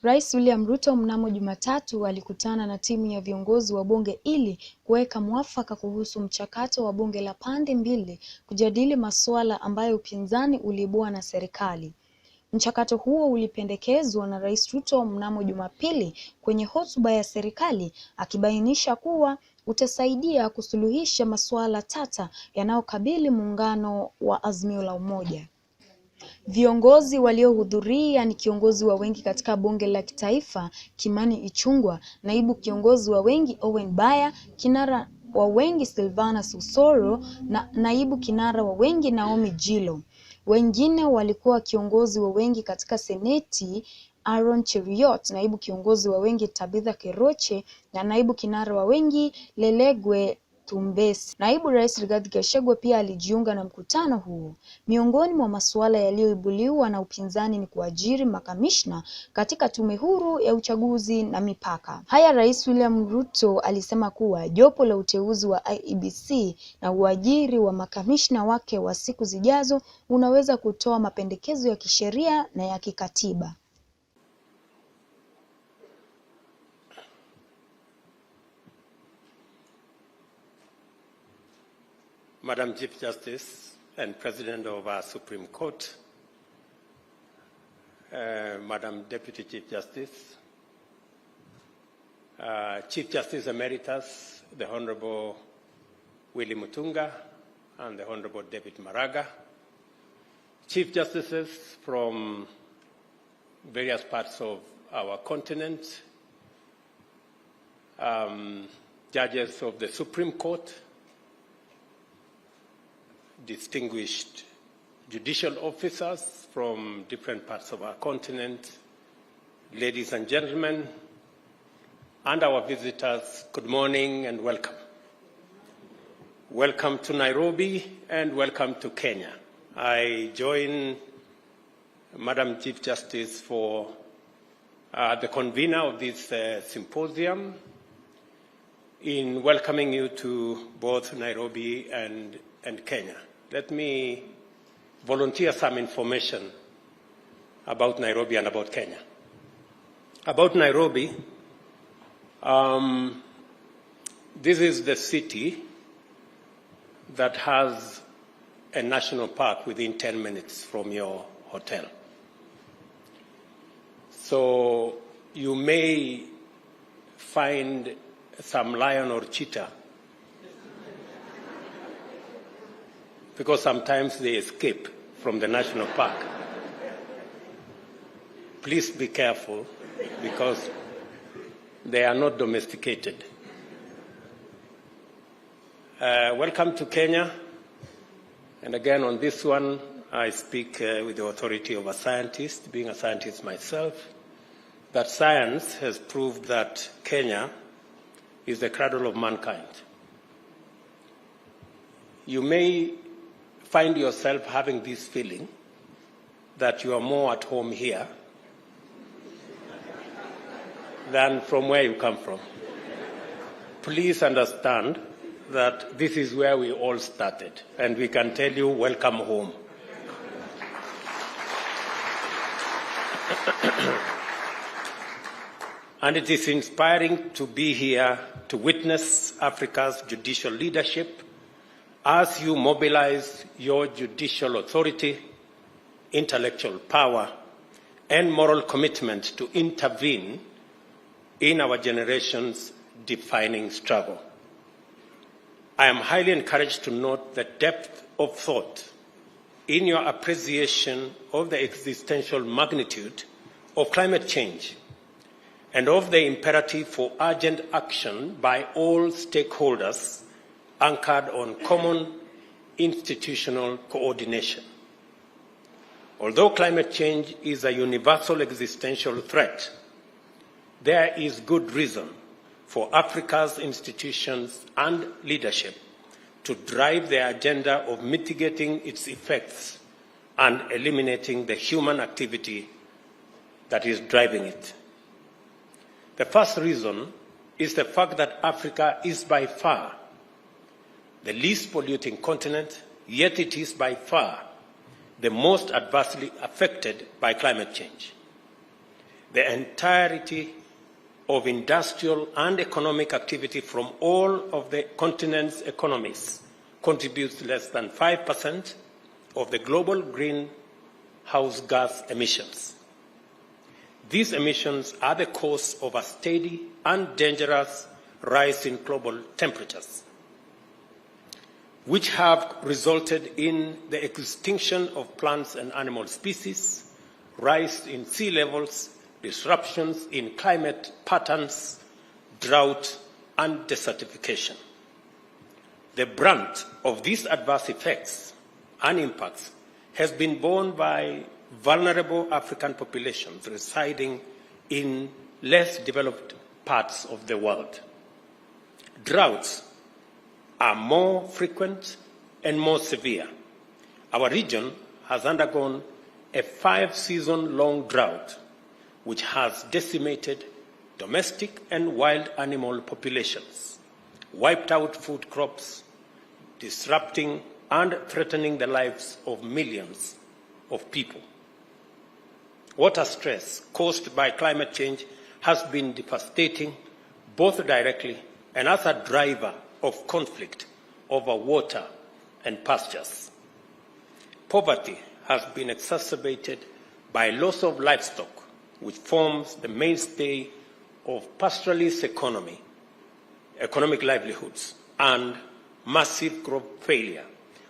Rais William Ruto mnamo Jumatatu alikutana na timu ya viongozi wa bunge ili kuweka mwafaka kuhusu mchakato wa bunge la pande mbili kujadili masuala ambayo upinzani uliibua na serikali. Mchakato huo ulipendekezwa na Rais Ruto mnamo Jumapili kwenye hotuba ya serikali, akibainisha kuwa utasaidia kusuluhisha masuala tata yanayokabili muungano wa Azimio la Umoja. Viongozi waliohudhuria ni kiongozi wa wengi katika bunge la kitaifa Kimani Ichung'wah, naibu kiongozi wa wengi Owen Baya, kinara wa wengi Sylvanus Osoro na naibu kinara wa wengi Naomi Jilo. Wengine walikuwa kiongozi wa wengi katika seneti Aaron Cheruiyot, naibu kiongozi wa wengi Tabitha Keroche na naibu kinara wa wengi Lelegwe Tumbesi. Naibu Rais Rigathi Gachagua pia alijiunga na mkutano huo. Miongoni mwa masuala yaliyoibuliwa na upinzani ni kuajiri makamishna katika tume huru ya uchaguzi na mipaka. Haya, Rais William Ruto alisema kuwa jopo la uteuzi wa IEBC na uajiri wa makamishna wake wa siku zijazo unaweza kutoa mapendekezo ya kisheria na ya kikatiba. Madam Chief Justice and President of our Supreme Court, Madam Deputy Chief Justice, Chief Justice Emeritus, the Honorable Willie Mutunga and the Honorable David Maraga, Chief Justices from various parts of our continent, judges of the Supreme Court, distinguished judicial officers from different parts of our continent, ladies and gentlemen, and our visitors, good morning and welcome. Welcome to Nairobi and welcome to Kenya. I join Madam Chief Justice for the convener of this symposium in welcoming you to both Nairobi and Kenya. Let me volunteer some information about Nairobi and about Kenya. About Nairobi, this is the city that has a national park within 10 minutes from your hotel. So you may find some lion or cheetah because sometimes they escape from the national park. Please be careful because they are not domesticated. Welcome to Kenya. And again, on this one, I speak with the authority of a scientist, being a scientist myself, that science has proved that Kenya is the cradle of mankind. You may find yourself having this feeling that you are more at home here than from where you come from. Please understand that this is where we all started, and we can tell you, welcome home. And it is inspiring to be here to witness Africa's judicial leadership as you mobilize your judicial authority, intellectual power, and moral commitment to intervene in our generation's defining struggle. I am highly encouraged to note the depth of thought in your appreciation of the existential magnitude of climate change and of the imperative for urgent action by all stakeholders anchored on common institutional coordination. Although climate change is a universal existential threat, there is good reason for Africa's institutions and leadership to drive the agenda of mitigating its effects and eliminating the human activity that is driving it. The first reason is the fact that Africa is by far the least polluting continent, yet it is by far the most adversely affected by climate change. the entirety of industrial and economic activity from all of the continent's economies contributes less than 5% of the global greenhouse gas emissions. These emissions are the cause of a steady and dangerous rise in global temperatures, which have resulted in the extinction of plants and animal species, rise in sea levels, disruptions in climate patterns, drought, and desertification. The brunt of these adverse effects and impacts has been borne by vulnerable African populations residing in less developed parts of the world. Droughts are more frequent and more severe. Our region has undergone a 5-season-long drought, which has decimated domestic and wild animal populations, wiped out food crops, disrupting and threatening the lives of millions of people. Water stress caused by climate change has been devastating, both directly and as a driver of conflict over water and pastures. Poverty has been exacerbated by loss of livestock, which forms the mainstay of pastoralist economic livelihoods, and massive crop failure,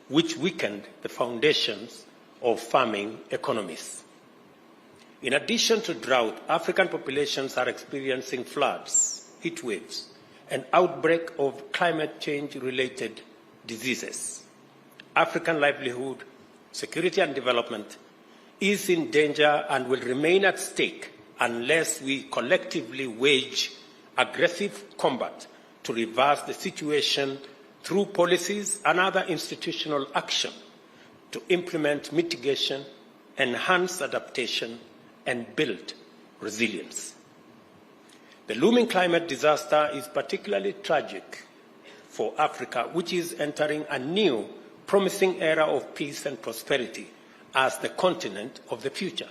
which weakened the foundations of farming economies. In addition to drought, African populations are experiencing floods, heat waves, and outbreak of climate change-related diseases. African livelihood, security and development is in danger and will remain at stake unless we collectively wage aggressive combat to reverse the situation through policies and other institutional action to implement mitigation, enhance adaptation, and build resilience. The looming climate disaster is particularly tragic for Africa, which is entering a new, promising era of peace and prosperity as the continent of the future.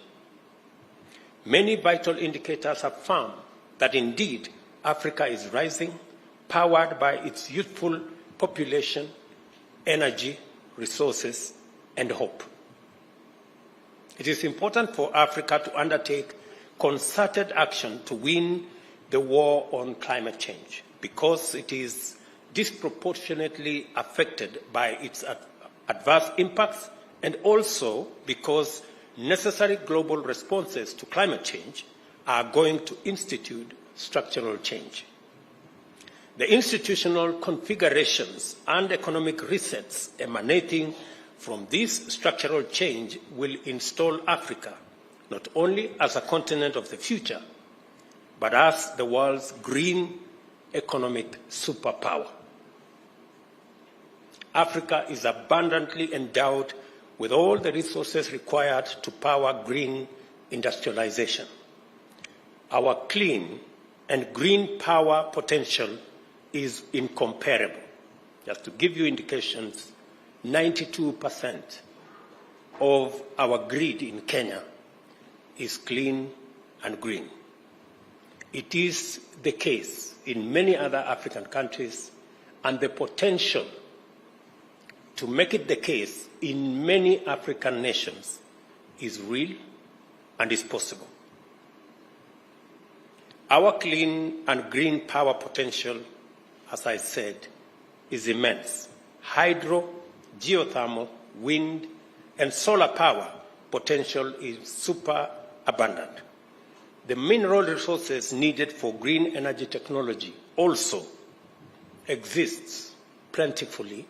Many vital indicators affirm that indeed Africa is rising, powered by its youthful population, energy, resources, and hope. It is important for Africa to undertake concerted action to win the war on climate change because it is disproportionately affected by its adverse impacts and also because necessary global responses to climate change are going to institute structural change. The institutional configurations and economic resets emanating from this structural change will install Africa not only as a continent of the future, but as the world's green economic superpower. Africa is abundantly endowed with all the resources required to power green industrialization. Our clean and green power potential is incomparable. Just to give you indications, 92% of our grid in Kenya is clean and green. It is the case in many other African countries, and the potential to make it the case in many African nations is real and is possible. Our clean and green power potential, as I said, is immense. Hydro, geothermal, wind, and solar power potential is super abundant. The mineral resources needed for green energy technology also exists plentifully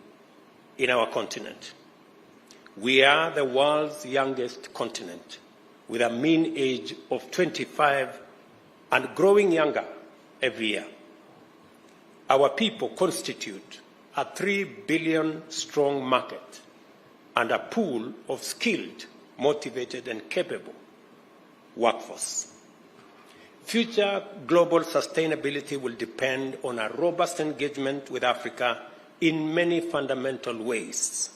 in our continent. We are the world's youngest continent, with a mean age of 25 and growing younger every year. Our people constitute a 3 billion strong market and a pool of skilled, motivated, and capable workforce. Future global sustainability will depend on a robust engagement with Africa in many fundamental ways.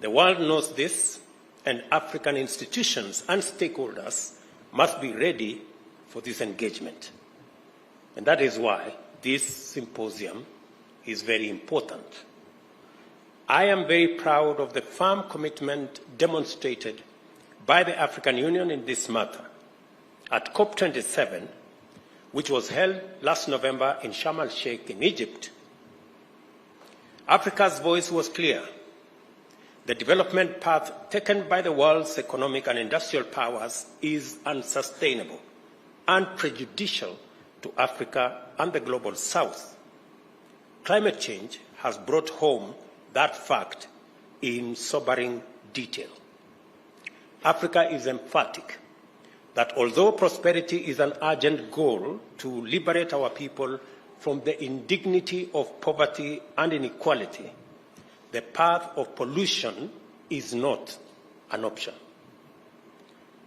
The world knows this, and African institutions and stakeholders must be ready for this engagement. And that is why this symposium is very important. I am very proud of the firm commitment demonstrated by the African Union in this matter. At COP27, which was held last November in Sharm el-Sheikh in Egypt, Africa's voice was clear. The development path taken by the world's economic and industrial powers is unsustainable and prejudicial to Africa and the global South. Climate change has brought home that fact in sobering detail. Africa is emphatic that although prosperity is an urgent goal to liberate our people from the indignity of poverty and inequality, the path of pollution is not an option.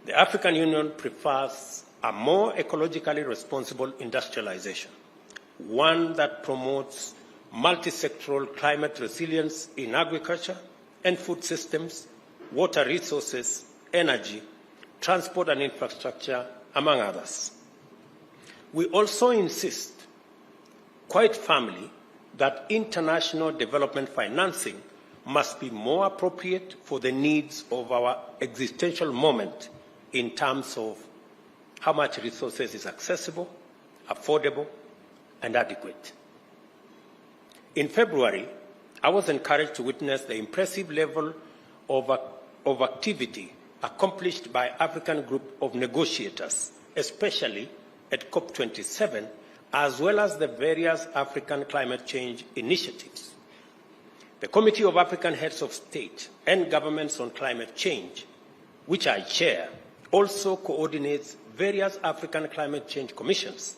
The African Union prefers a more ecologically responsible industrialization, one that promotes multi-sectoral climate resilience in agriculture and food systems, water resources, energy, transport and infrastructure, among others. We also insist, quite firmly, that international development financing must be more appropriate for the needs of our existential moment in terms of how much resources is accessible, affordable, and adequate. In February, I was encouraged to witness the impressive level of activity accomplished by African group of negotiators, especially at COP27, as well as the various African climate change initiatives. The Committee of African Heads of State and Governments on Climate Change, which I chair, also coordinates various African climate change commissions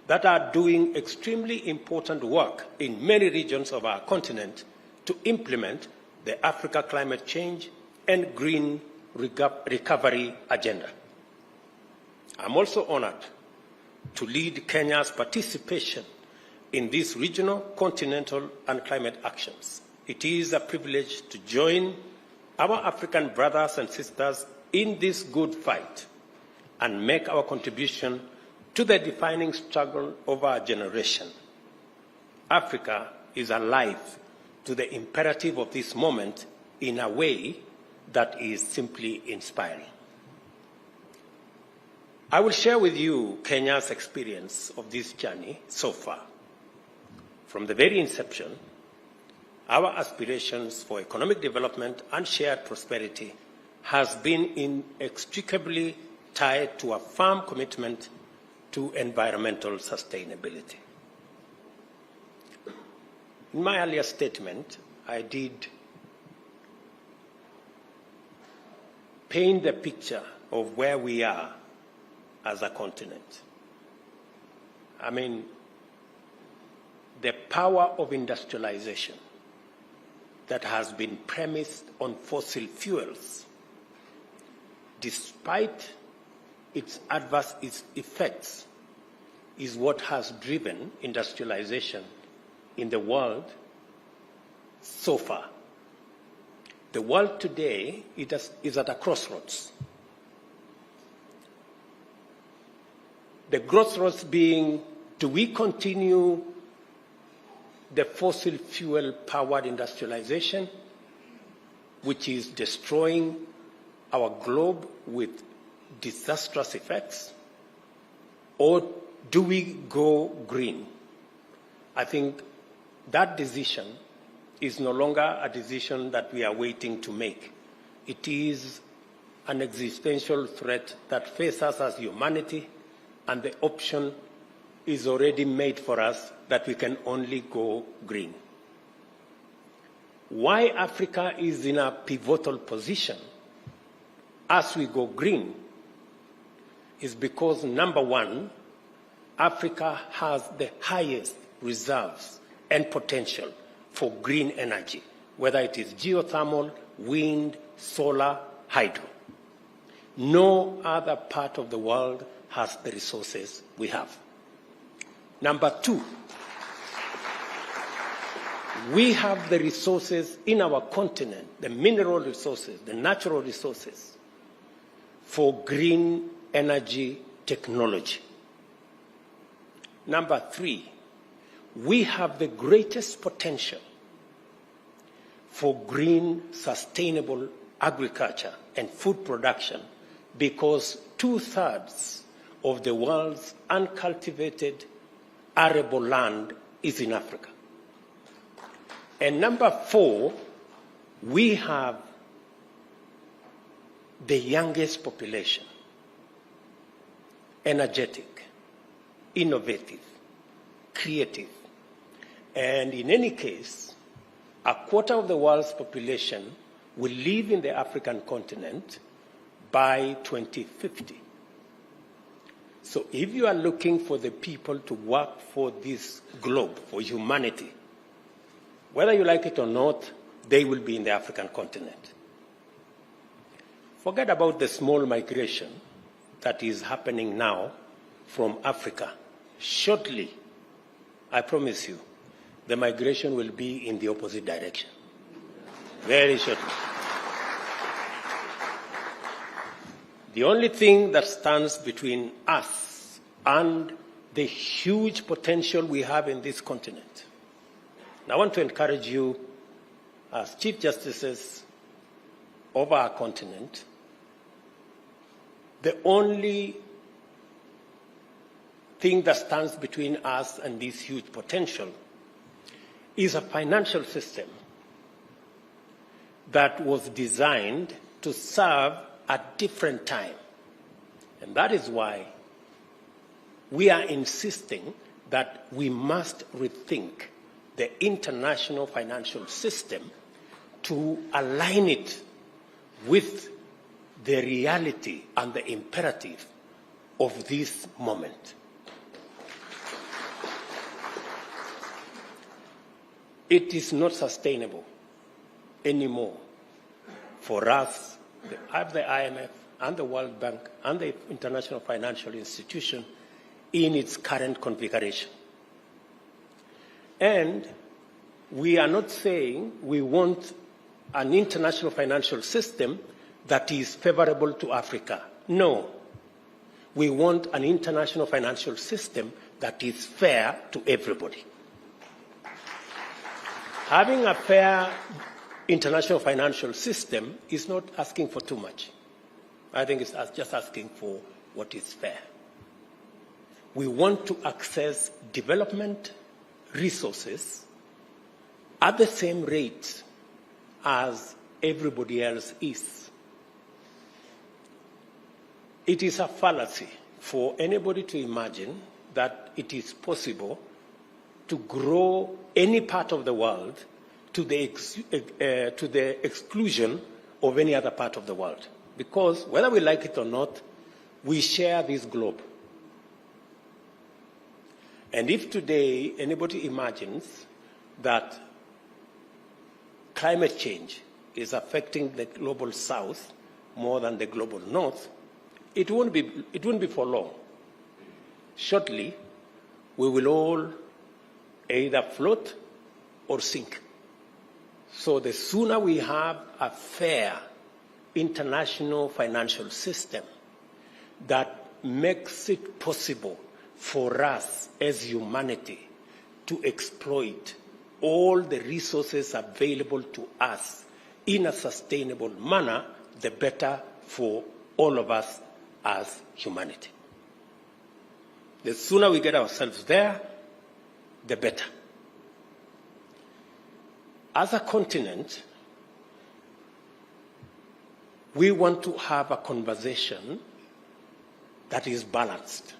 that are doing extremely important work in many regions of our continent to implement the Africa climate change and green recovery agenda. I'm also honored to lead Kenya's participation in these regional, continental, and climate actions. It is a privilege to join our African brothers and sisters in this good fight and make our contribution to the defining struggle of our generation. Africa is alive to the imperative of this moment in a way that is simply inspiring. I will share with you Kenya's experience of this journey so far. From the very inception, our aspirations for economic development and shared prosperity has been inextricably tied to a firm commitment to environmental sustainability. In my earlier statement, I did paint the picture of where we are as a continent. I mean, the power of industrialization that has been premised on fossil fuels, despite its adverse effects, is what has driven industrialization in the world so far. The world today is at a crossroads. The crossroads being, do we continue the fossil fuel-powered industrialization, which is destroying our globe with disastrous effects, or do we go green? I think that decision is no longer a decision that we are waiting to make. It is an existential threat that faces us as humanity, and the option is already made for us that we can only go green. Why Africa is in a pivotal position as we go green is because, number one, Africa has the highest reserves and potential for green energy, whether it is geothermal, wind, solar, hydro. No other part of the world has the resources we have. Number two, we have the resources in our continent, the mineral resources, the natural resources, for green energy technology. Number 3, we have the greatest potential for green, sustainable agriculture and food production because 2/3 of the world's uncultivated arable land is in Africa. And number 4, we have the youngest population, energetic, innovative, creative. And in any case, 1/4 of the world's population will live in the African continent by 2050. So if you are looking for the people to work for this globe, for humanity, whether you like it or not, they will be in the African continent. Forget about the small migration that is happening now from Africa. Shortly, I promise you, the migration will be in the opposite direction. Very shortly. The only thing that stands between us and the huge potential we have in this continent. And I want to encourage you as Chief Justices of our continent, the only thing that stands between us and this huge potential is a financial system that was designed to serve a different time. And that is why we are insisting that we must rethink the international financial system to align it with the reality and the imperative of this moment. It is not sustainable anymore for us, the IMF and the World Bank and the International Financial Institution in its current configuration. And we are not saying we want an international financial system that is favorable to Africa. No. We want an international financial system that is fair to everybody. Having a fair international financial system is not asking for too much. I think it's just asking for what is fair. We want to access development resources at the same rate as everybody else is. It is a fallacy for anybody to imagine that it is possible to grow any part of the world to the exclusion of any other part of the world. Because whether we like it or not, we share this globe. And if today anybody imagines that climate change is affecting the global south more than the global north, it won't be for long. Shortly, we will all either float or sink. So the sooner we have a fair international financial system that makes it possible for us as humanity to exploit all the resources available to us in a sustainable manner, the better for all of us as humanity. The sooner we get ourselves there, the better. As a continent, we want to have a conversation that is balanced.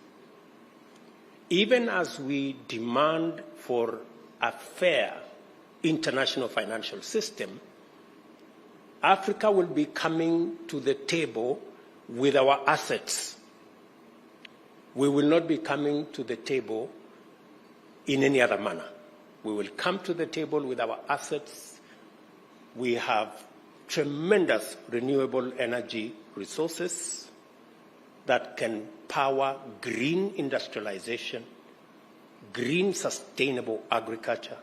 Even as we demand for a fair international financial system, Africa will be coming to the table with our assets. We will not be coming to the table in any other manner. We will come to the table with our assets. We have tremendous renewable energy resources that can power green industrialization, green sustainable agriculture.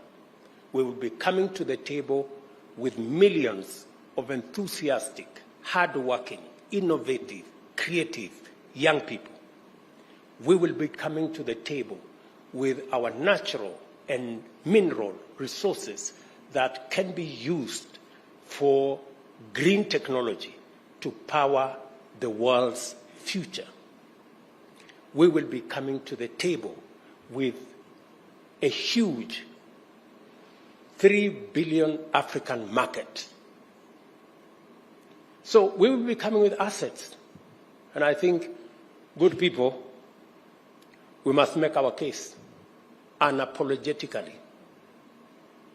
We will be coming to the table with millions of enthusiastic, hardworking, innovative, creative young people. We will be coming to the table with our natural and mineral resources that can be used for green technology to power the world's future. We will be coming to the table with a huge 3 billion African market. So we will be coming with assets. And I think, good people, we must make our case unapologetically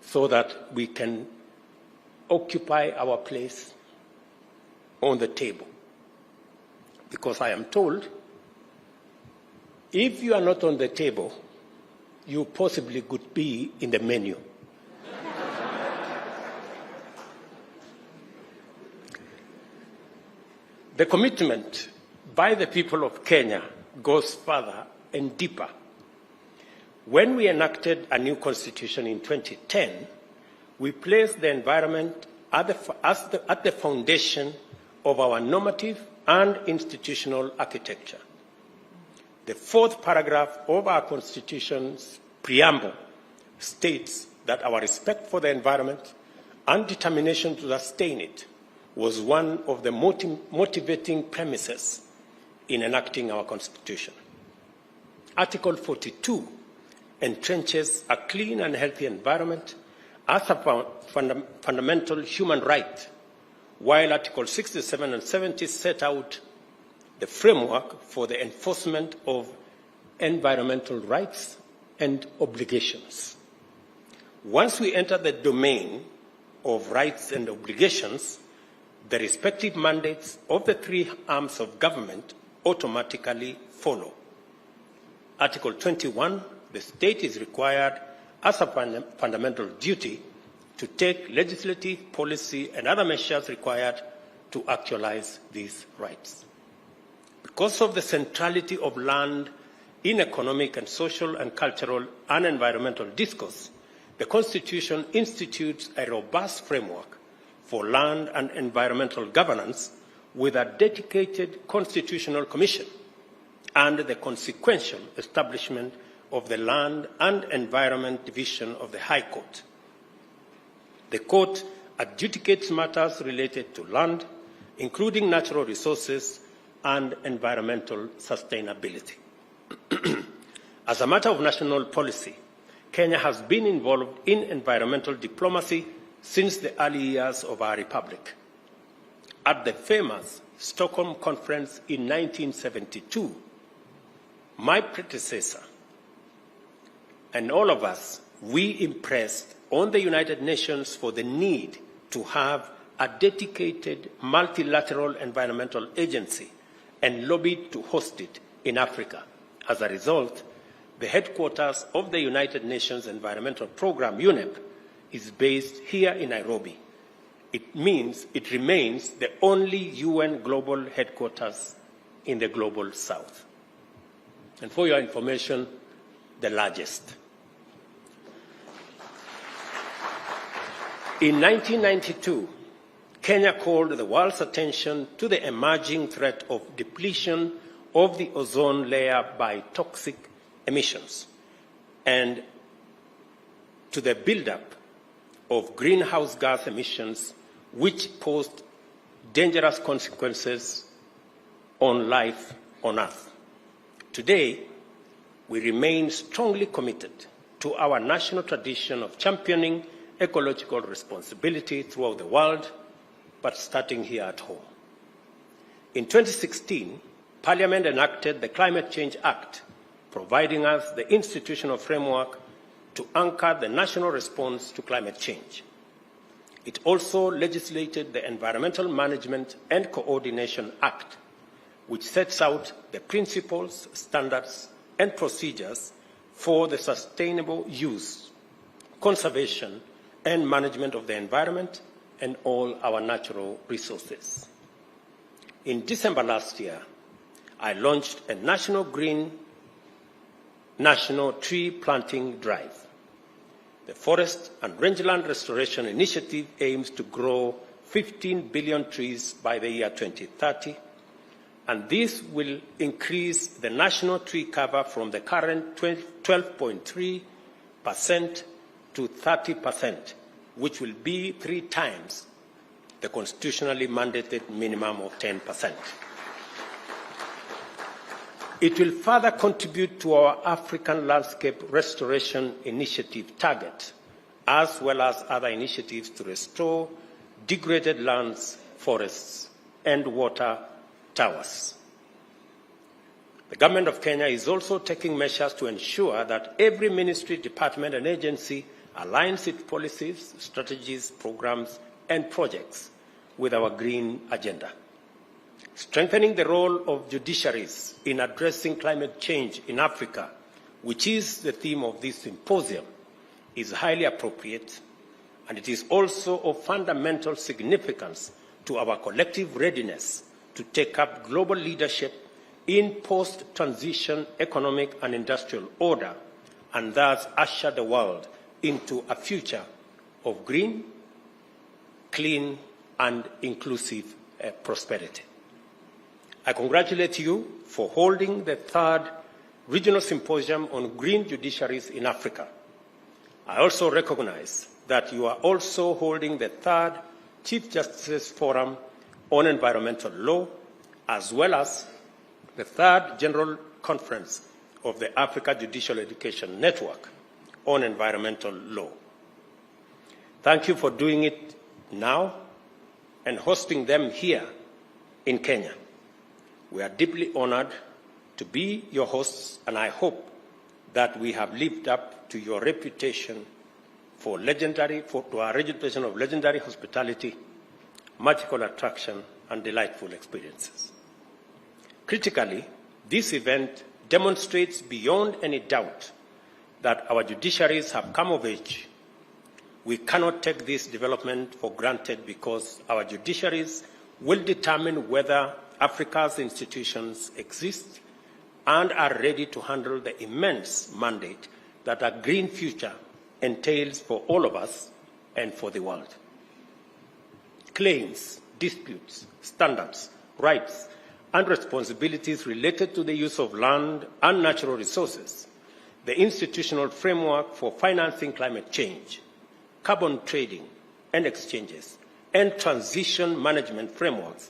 so that we can occupy our place on the table. Because I am told, if you are not on the table, you possibly could be in the menu. The commitment by the people of Kenya goes further and deeper. When we enacted a new constitution in 2010, we placed the environment at the foundation of our normative and institutional architecture. The fourth paragraph of our Constitution's preamble states that our respect for the environment and determination to sustain it was one of the motivating premises in enacting our Constitution. Article 42 entrenches a clean and healthy environment as a fundamental human right, while Article 67 and 70 set out the framework for the enforcement of environmental rights and obligations. Once we enter the domain of rights and obligations, the respective mandates of the three arms of government automatically follow. Article 21, the state is required as a fundamental duty to take legislative, policy, and other measures required to actualize these rights. Because of the centrality of land in economic and social and cultural and environmental discourse, the Constitution institutes a robust framework for land and environmental governance with a dedicated constitutional commission and the consequential establishment of the Land and Environment Division of the High Court. The Court adjudicates matters related to land, including natural resources and environmental sustainability. As a matter of national policy, Kenya has been involved in environmental diplomacy since the early years of our republic. At the famous Stockholm Conference in 1972, my predecessor and all of us, we impressed on the United Nations for the need to have a dedicated multilateral environmental agency and lobbied to host it in Africa. As a result, the headquarters of the United Nations Environmental Programme, UNEP, is based here in Nairobi. It means it remains the only UN global headquarters in the global south. And for your information, the largest. In 1992, Kenya called the world's attention to the emerging threat of depletion of the ozone layer by toxic emissions and to the buildup of greenhouse gas emissions, which posed dangerous consequences on life on Earth. Today, we remain strongly committed to our national tradition of championing ecological responsibility throughout the world, but starting here at home. In 2016, Parliament enacted the Climate Change Act, providing us the institutional framework to anchor the national response to climate change. It also legislated the Environmental Management and Coordination Act, which sets out the principles, standards, and procedures for the sustainable use, conservation, and management of the environment and all our natural resources. In December last year, I launched a national tree planting drive. The Forest and Rangeland Restoration Initiative aims to grow 15 billion trees by the year 2030, and this will increase the national tree cover from the current 12.3% to 30%, which will be 3 times the constitutionally mandated minimum of 10%. It will further contribute to our African Landscape Restoration Initiative target, as well as other initiatives to restore degraded lands, forests, and water towers. The Government of Kenya is also taking measures to ensure that every ministry, department, and agency aligns its policies, strategies, programs, and projects with our green agenda. Strengthening the role of judiciaries in addressing climate change in Africa, which is the theme of this symposium, is highly appropriate, and it is also of fundamental significance to our collective readiness to take up global leadership in post-transition economic and industrial order, and thus usher the world into a future of green, clean, and inclusive prosperity. I congratulate you for holding the 3rd Regional Symposium on Green Judiciaries in Africa. I also recognize that you are also holding the 3rd Chief Justice Forum on Environmental Law, as well as the 3rd General Conference of the Africa Judicial Education Network on Environmental Law. Thank you for doing it now and hosting them here in Kenya. We are deeply honored to be your hosts, and I hope that we have lived up to your reputation to our reputation of legendary hospitality, magical attraction, and delightful experiences. Critically, this event demonstrates beyond any doubt that our judiciaries have come of age. We cannot take this development for granted because our judiciaries will determine whether Africa's institutions exist and are ready to handle the immense mandate that a green future entails for all of us and for the world. Claims, disputes, standards, rights, and responsibilities related to the use of land and natural resources, the institutional framework for financing climate change, carbon trading and exchanges, and transition management frameworks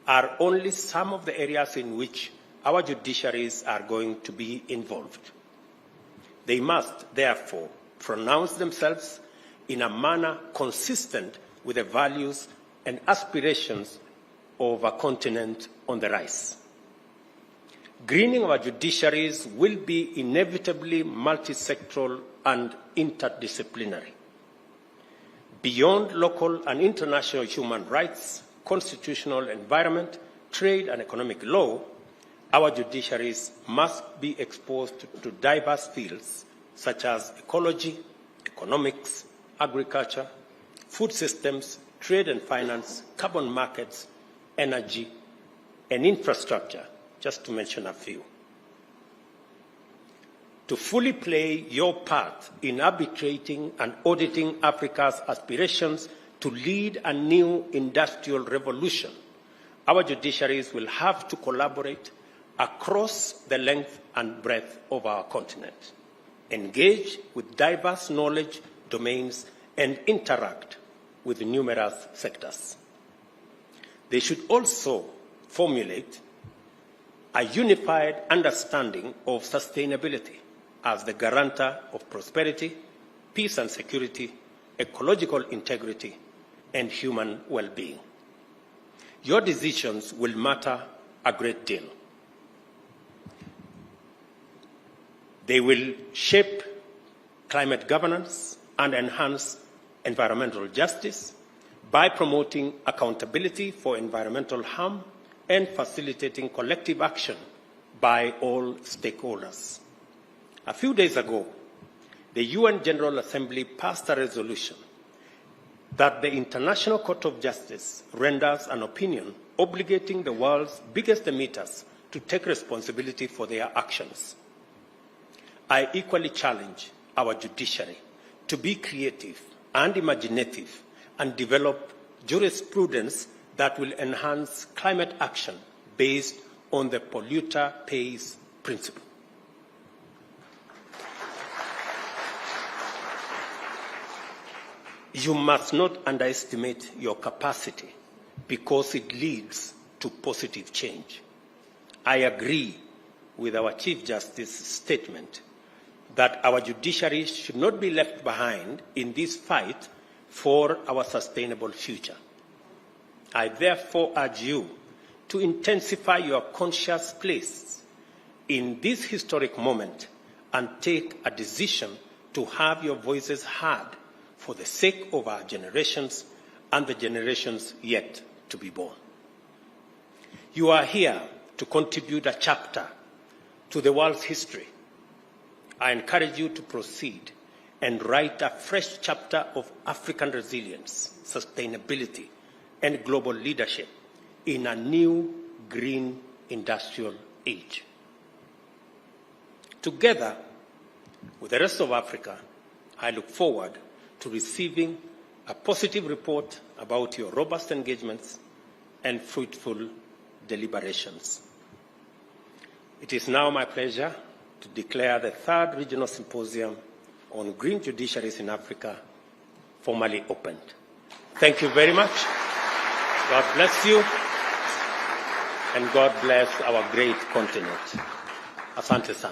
are only some of the areas in which our judiciaries are going to be involved. They must, therefore, pronounce themselves in a manner consistent with the values and aspirations of a continent on the rise. Greening our judiciaries will be inevitably multi-sectoral and interdisciplinary. Beyond local and international human rights, constitutional environment, trade, and economic law, our judiciaries must be exposed to diverse fields such as ecology, economics, agriculture, food systems, trade and finance, carbon markets, energy, and infrastructure, just to mention a few. To fully play your part in arbitrating and auditing Africa's aspirations to lead a new industrial revolution, our judiciaries will have to collaborate across the length and breadth of our continent, engage with diverse knowledge domains, and interact with numerous sectors. They should also formulate a unified understanding of sustainability as the guarantor of prosperity, peace and security, ecological integrity, and human well-being. Your decisions will matter a great deal. They will shape climate governance and enhance environmental justice by promoting accountability for environmental harm and facilitating collective action by all stakeholders. A few days ago, the UN General Assembly passed a resolution that the International Court of Justice renders an opinion obligating the world's biggest emitters to take responsibility for their actions. I equally challenge our judiciary to be creative and imaginative and develop jurisprudence that will enhance climate action based on the polluter pays principle. You must not underestimate your capacity because it leads to positive change. I agree with our Chief Justice's statement that our judiciary should not be left behind in this fight for our sustainable future. I therefore urge you to intensify your conscious place in this historic moment and take a decision to have your voices heard for the sake of our generations and the generations yet to be born. You are here to contribute a chapter to the world's history. I encourage you to proceed and write a fresh chapter of African resilience, sustainability, and global leadership in a new green industrial age. Together with the rest of Africa, I look forward to receiving a positive report about your robust engagements and fruitful deliberations. It is now my pleasure to declare the third regional symposium on green judiciaries in Africa formally opened. Thank you very much. God bless you, and God bless our great continent. Asante sana.